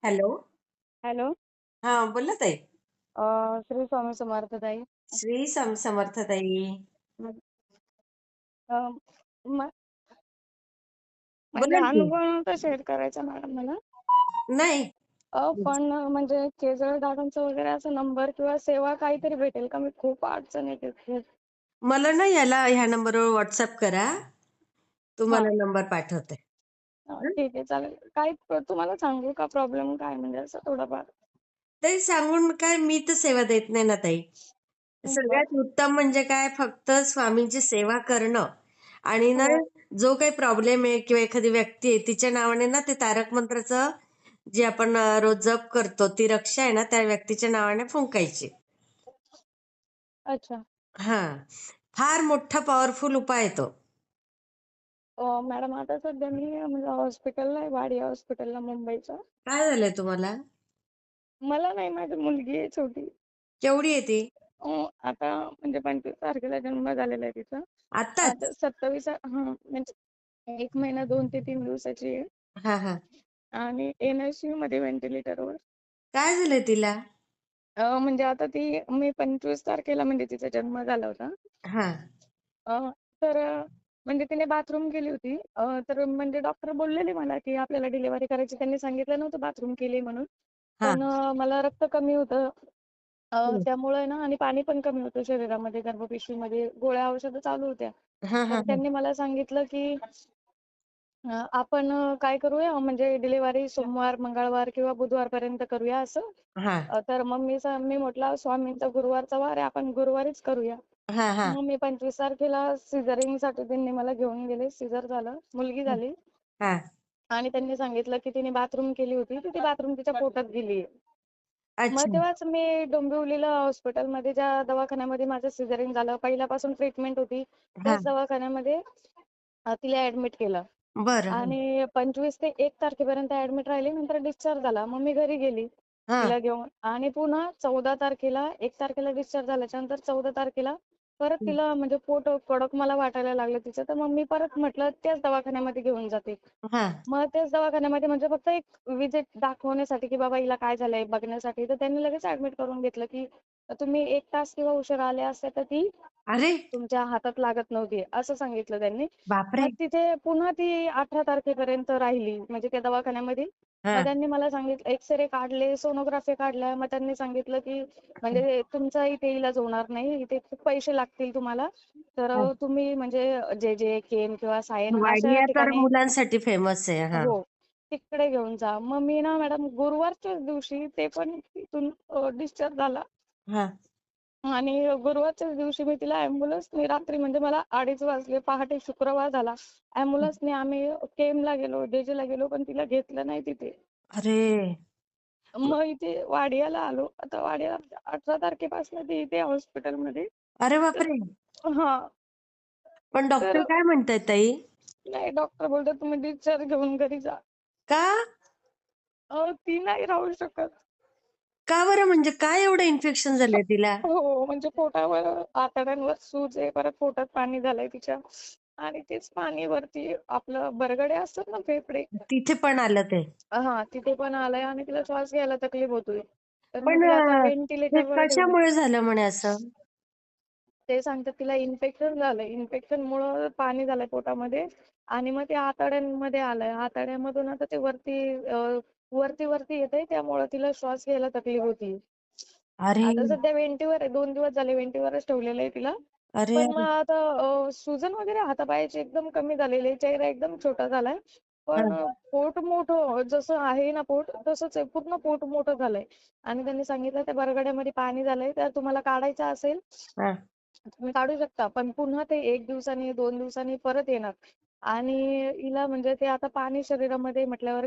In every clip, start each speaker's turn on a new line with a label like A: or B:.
A: Hello.
B: Hello.
A: हा, बोला ताई.
B: श्री स्वामी समर्थ ताई.
A: श्री समर्थ ताई.
B: मग अ, म म्हणजे
A: बोला की.
B: अनुभव नव्हता शेअर करायचा मॅडम मला.
A: नाही.
B: पण म्हणजे केजळ दादांचा वगैरे असा नंबर किंवा सेवा काहीतरी भेटेल का? मी खूप अडचणीत आहे खूप.
A: मला ना ह्या नंबरवर व्हॉट्सअप करा. तुम्हाला
B: हां.
A: नंबर पाठवते. हं?
B: ठीक आहे चालेल. काय तुम्हाला सांगू का प्रॉब्लेम काय म्हणजे असं थोडंफार?
A: ताई सांगून काय, मी तर सेवा देत नाही ना ताई.
B: बरं.
A: सगळ्यात उत्तम म्हणजे काय, फक्त स्वामींची सेवा करणं. आणि ना,
B: हो.
A: जो काही प्रॉब्लेम आहे किंवा एखादी व्यक्ती आहे तिच्या नावाने ना, ते तारक मंत्राचं जे आपण रोज जप करतो, ती रक्षा आहे ना त्या व्यक्तीच्या नावाने फुंकायची.
B: अच्छा.
A: हा, फार मोठा पॉवरफुल उपाय आहे तो.
B: मॅडम आता सध्या मी म्हणजे हॉस्पिटलला आहे, वाडिया हॉस्पिटलला मुंबईचं.
A: काय झालंय तुम्हाला?
B: मला नाही, माझी मुलगी आहे छोटी.
A: केवढी आहे ती?
B: आता म्हणजे 25 तारखेला जन्म झालेला आहे तिचा.
A: आत्ताच?
B: आता 27 म्हणजे 1 महिना 2 ते 3 दिवसाची आहे
A: हा हा.
B: आणि NICU मध्ये व्हेंटिलेटरवर.
A: काय झालंय तिला?
B: म्हणजे आता ती मी 25 तारखेला म्हणजे तिचा जन्म झाला होता.
A: हा
B: अ, तर म्हणजे तिने बाथरूम केली होती. तर म्हणजे डॉक्टर बोललेले मला, की आपल्याला डिलिव्हरी करायची. त्यांनी सांगितलं नव्हतं बाथरूम केली म्हणून.
A: हा.
B: पण मला रक्त कमी होतं. त्यामुळे ना आणि पाणी पण कमी होतं शरीरामध्ये, गर्भपिशवीमध्ये. गोळ्या औषधं चालू होत्या.
A: हा हा
B: तर त्यांनी मला सांगितलं, की आपण काय करूया म्हणजे डिलिव्हरी सोमवार, मंगळवार किंवा बुधवारपर्यंत करूया असं.
A: हा
B: तर मग मी म्हटलं स्वामींचा गुरुवारचा वार आहे, आपण गुरुवारीच करूया.
A: हा हा.
B: मग मी 25 तारखेला सिझरिंगसाठी त्यांनी मला घेऊन गेले. सिझर झालं, मुलगी झाली.
A: हा.
B: आणि त्यांनी सांगितलं, की तिने बाथरूम केली होती, तर ती बाथरूम तिच्या पोटात गेली. मग
A: अच्छा.
B: तेव्हाच मी डोंबिवलीला हॉस्पिटलमध्ये ज्या दवाखान्यामध्ये माझं सिझरिंग झालं, पहिल्यापासून ट्रीटमेंट होती,
A: हा.
B: त्याच दवाखान्यामध्ये तिला ॲडमिट केलं.
A: बरं. हा
B: आणि 25 ते 1 तारखेपर्यंत ॲडमिट राहिली. नंतर डिस्चार्ज झाला. मग मी घरी गेली
A: हा
B: तिला घेऊन आणि पुन्हा 14 तारखेला 1 तारखेला डिस्चार्ज झाल्याच्यानंतर 14 तारखेला परत तिला म्हणजे पोट कडक मला वाटायला लागलं तिचं. तर मग मी परत म्हटलं त्याच दवाखान्यामध्ये घेऊन जाते.
A: हा.
B: मग तेच दवाखान्यामध्ये म्हणजे फक्त एक व्हिजिट दाखवण्यासाठी, की बाबा हिला काय झालंय बघण्यासाठी. तर त्यांनी लगेच ॲडमिट करून घेतलं, की तुम्ही 1 तास किंवा उशिरा आले असते तर ती
A: अरे
B: तुमच्या हातात लागत नव्हती, असं सांगितलं त्यांनी.
A: बापरे.
B: मग तिथे पुन्हा ती 18 तारखेपर्यंत राहिली म्हणजे त्या दवाखान्यामध्ये.
A: हा
B: मग त्यांनी मला सांगितलं एक्स-रे काढले, सोनोग्राफी काढल्या. मग त्यांनी सांगितलं, की म्हणजे तुमचा इथे इलाज होणार नाही. इथे खूप पैसे लागतील तुम्हाला. तर
A: हा.
B: तुम्ही म्हणजे जे केम किंवा सायन अशा
A: वाडिया तर
B: ठिकाणी
A: मुलांसाठी फेमस आहे. हा
B: हो, तिकडे घेऊन जा. मग मी ना मॅडम गुरुवारच्याच दिवशी ते पण तिथून डिस्चार्ज झाला.
A: हा.
B: आणि गुरुवारच्याच दिवशी मी तिला ॲम्ब्युलन्सने रात्री म्हणजे मला 2:30 वाजले. पहाटे शुक्रवार झाला. ॲम्ब्युलन्सने आम्ही केमला गेलो, डेजेला गेलो, पण तिला घेतलं नाही तिथे.
A: अरे.
B: मग इथे वाडियाला आलो. आता वाडियाला 18 तारखेपासून ती इथे हॉस्पिटलमध्ये.
A: अरे
B: तर
A: बापरे.
B: हां,
A: पण डॉक्टर
B: तर
A: काय म्हणतायत ताई?
B: नाही डॉक्टर बोलतात तुम्ही डिस्चार्ज घेऊन घरी जा.
A: का?
B: ती नाही राहू शकत.
A: का बरं, म्हणजे काय एवढं इन्फेक्शन झालंय तिला?
B: हो, म्हणजे पोटावर आतड्यांवर सूज आहे, परत पोटात पाणी झालंय तिच्या आणि तेच पाणी वरती आपलं बरगडे असतात ना फेफडे.
A: तिथे पण आलं ते?
B: हां, तिथे पण आलंय आणि तिला श्वास घ्यायला तकलीफ होतोय. तर मग
A: पण
B: तिला आता
A: हे
B: व्हेंटिलेटरवर ठेवलंय.
A: कशामुळे झालं म्हणे असं?
B: ते सांगतात तिला इन्फेक्शन झालंय. इन्फेक्शनमुळं पाणी झालंय पोटामध्ये आणि मग ते आतड्यांमध्ये आलंय. आतड्यामधून आता ते वरती येतंय त्यामुळं तिला श्वास घ्यायला तकलीफ होतीये.
A: अरे.
B: आता सध्या व्हेंटीवर आहे. 2 दिवस झाले व्हेंटीवरच ठेवलेलं आहे तिला.
A: अरे
B: पण मग
A: अरे.
B: आता सुजन वगैरे हातापायाची एकदम कमी झालेली आहे. चेहरा एकदम छोटा झालाय.
A: हा
B: पण पोट मोठं जसं आहे ना पोट तसंच आहे. पूर्ण पोट मोठं झालंय आणि त्यांनी सांगितलं त्या बरगड्यामध्ये पाणी झालंय. तर तुम्हाला काढायचं असेल
A: हा.
B: तुम्ही काढू शकता. पण पुन्हा ते 1 दिवसांनी, 2 दिवसांनी परत येणार आणि हिला म्हणजे ते आता पाणी शरीरामध्ये म्हटल्यावर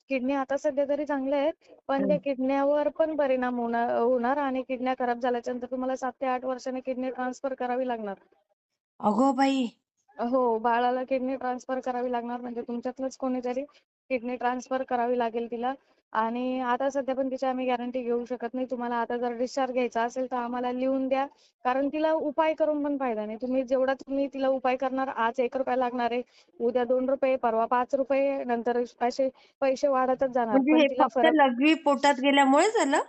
B: किडनी आता सध्या तरी चांगल्या आहेत. पण
A: हा.
B: त्या किडन्यावर पण परिणाम होणार आणि किडन्या खराब झाल्याच्यानंतर तुम्हाला 7 ते 8 वर्षांनी किडनी ट्रान्सफर करावी लागणार.
A: अगो बाई.
B: हो, बाळाला किडनी ट्रान्सफर करावी लागणार म्हणजे तुमच्यातलंच कोणीतरी किडनी ट्रान्सफर करावी लागेल तिला. आणि आता सध्या पण तिची आम्ही गॅरंटी घेऊ शकत नाही. तुम्हाला आता जर डिस्चार्ज घ्यायचा असेल तर आम्हाला लिहून द्या. कारण तिला उपाय करून पण फायदा नाही. तुम्ही तिला उपाय करणार, आज ₹1 लागणार आहे, उद्या ₹2, परवा ₹5, नंतर असे पैसे वाढतच जाणार.
A: म्हणजे
B: पण
A: हे
B: तिला
A: फक्त
B: फरक
A: लघवी पोटात गेल्यामुळे झालं?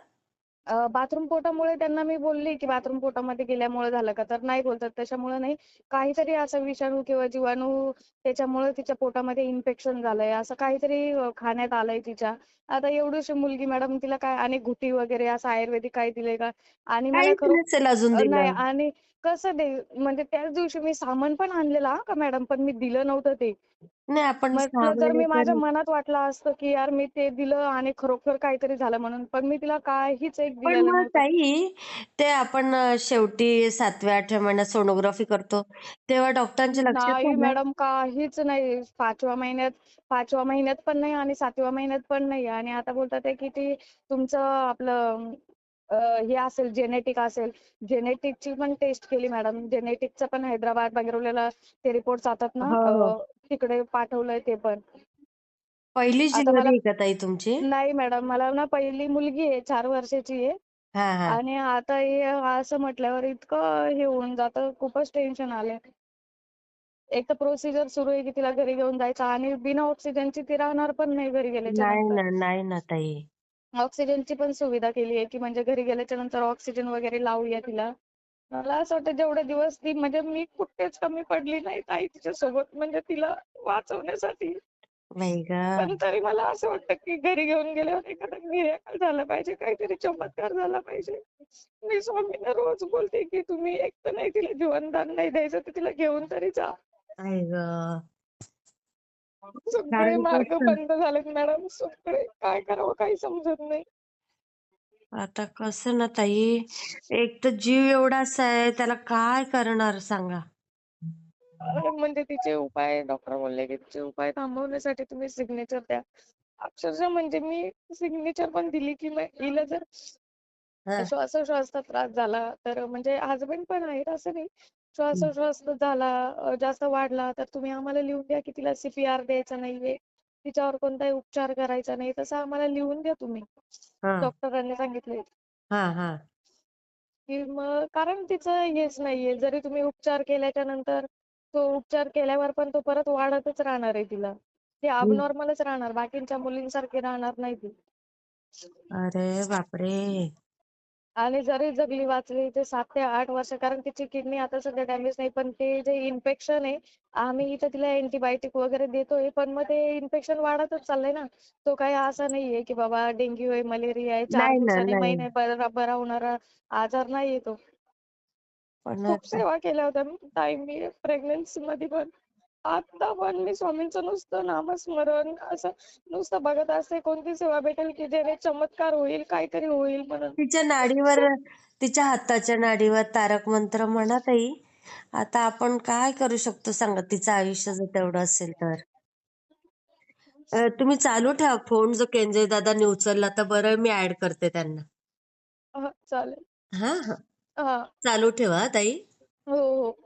B: बाथरूम पोटामुळे त्यांना मी बोलली, की बाथरूम पोटामध्ये गेल्यामुळे झालं का? तर नाही बोलतात तशामुळे नाही. काहीतरी असा विषाणू किंवा जीवाणू त्याच्यामुळे तिच्या पोटामध्ये इन्फेक्शन झालंय. असं काहीतरी खाण्यात आलंय तिच्या. आता एवढीशी मुलगी मॅडम तिला काय आणि घुटी वगैरे असं आयुर्वेदिक काही दिलंय का? आणि मला
A: काहीच नसेल अजून
B: नाही
A: दिलं.
B: आणि कसं दे म्हणजे त्याच दिवशी मी सामान पण आणलेलं हां का मॅडम, पण मी दिलं नव्हतं ते.
A: नाही आपण 6
B: म्हटलं जर मी माझ्या
A: महिन्याचं
B: मनात वाटलं असतं, की यार मी ते दिलं आणि खरोखर काहीतरी झालं म्हणून, पण मी तिला काहीच एक
A: पण
B: दिलेलं
A: मग
B: नव्हतं.
A: ताई, ते आपण शेवटी 7व्या-8व्या महिन्यात सोनोग्राफी करतो, तेव्हा डॉक्टरांच्या लक्षात
B: नाही
A: आलं?
B: मॅडम काहीच नाही. 5व्या महिन्यात पण नाही आणि 7व्या महिन्यात पण नाही आणि आता बोलतात आहे, की ती तुमचं आपलं अ, हे असेल जेनेटिक असेल. जेनेटिकची पण टेस्ट केली मॅडम. जेनेटिकचं पण हैदराबाद, बेंगळुरूला ते रिपोर्ट्स जातात ना,
A: हो, हो.
B: तिकडे पाठवलंय ते पण.
A: पहिली
B: आता मला
A: डिलिव्हरी आहे का ताई तुमची?
B: नाही मॅडम, मला ना पहिली मुलगी आहे, 4 वर्षाची आहे
A: हां, हां.
B: आणि आता हे असं म्हटल्यावर इतकं हे होऊन जातं, खूपच टेन्शन आलंय. एक तर प्रोसिजर सुरू आहे, की तिला घरी घेऊन जायचं आणि बिना ऑक्सिजनची ती राहणार पण नाही घरी गेल्याच्या
A: नाही
B: नंतर.
A: ना, नाही ना ताई.
B: ऑक्सिजनची पण सुविधा केली आहे, की म्हणजे घरी गेल्याच्या नंतर ऑक्सिजन वगैरे लावूया तिला. मला असं वाटतं जेवढे दिवस ती म्हणजे मी कुठेच कमी पडली नाही ताई तिच्यासोबत म्हणजे तिला वाचवण्यासाठी.
A: बाई
B: पण
A: गं!
B: तरी मला असं वाटतं, की घरी घेऊन गेल्यावर एखादा मिरेकल झाला पाहिजे, काहीतरी चमत्कार झाला पाहिजे. मी स्वामींना रोज बोलते, की तुम्ही एक तर नाही तिला जीवनदान नाही द्यायचं, तर तिला घेऊन तरी जा.
A: आई गं!
B: सगळे
A: कारण
B: मार्ग
A: कसं
B: बंद झालेत मॅडम, सगळे. काय करावं काही समजत नाही.
A: आता कसं ना ताई, एक तर जीव एवढासा आहे, त्याला काय करणार सांगा?
B: म्हणजे तिचे उपाय डॉक्टर बोलले, की तिचे उपाय थांबवण्यासाठी तुम्ही सिग्नेचर द्या. अक्षरशः म्हणजे मी सिग्नेचर पण दिली, की हिला जर
A: हां,
B: श्वासोश्वासचा त्रास झाला, तर म्हणजे हसबंड पण आहेत असं नाही.
A: हं.
B: श्वासोश्वास झाला, जास्त वाढला, तर तुम्ही आम्हाला लिहून द्या, की तिला CPR द्यायचा नाहीये. तिच्यावर कोणताही उपचार करायचा नाही. तसं आम्हाला लिहून द्या तुम्ही.
A: हां,
B: डॉक्टरांनी सांगितलंय.
A: हां, हां.
B: की मग कारण तिचं हेच नाहीये. जरी तुम्ही उपचार केल्याच्या नंतर तो उपचार केल्यावर पण तो परत वाढतच राहणार आहे तिला. ती
A: हं.
B: अबनॉर्मलच राहणार. बाकींच्या मुलींसारखी राहणार नाही ती.
A: अरे बापरे!
B: आणि जरी जगली वाचली ते 7 ते 8 वर्ष कारण तिची किडनी आता सध्या डॅमेज नाही. पण ते जे इन्फेक्शन आहे, आम्ही इथं तिला अँटिबायोटिक वगैरे देतोय. पण मग ते इन्फेक्शन वाढतच चाललंय ना. तो काही असा नाहीये की बाबा डेंग्यू आहे, मलेरिया आहे, 4
A: नाही ना,
B: दिवसांनी,
A: नाही.
B: महिने बरा होणारा आजार नाहीये तो.
A: पण
B: खूप सेवा केल्या होत्या ताई मी प्रेग्नन्सीमध्ये पण. आता पण मी स्वामींचं नुसतं नामस्मरण असं नुसतं बघत असते कोणती सेवा भेटेल की जेणे चमत्कार होईल, काहीतरी होईल म्हणून.
A: तिच्या नाडीवर, तिच्या हाताच्या नाडीवर तारक मंत्र म्हणा ताई. आता आपण काय करू शकतो सांगा, तिचं आयुष्य जर तेवढं असेल तर. तुम्ही चालू ठेवा फोन, जो केंजय दादांनी उचलला तर बरं, मी ॲड करते त्यांना.
B: हां, चालेल.
A: हां, हां.
B: हां.
A: चालू ठेवा ताई.
B: हो, हो.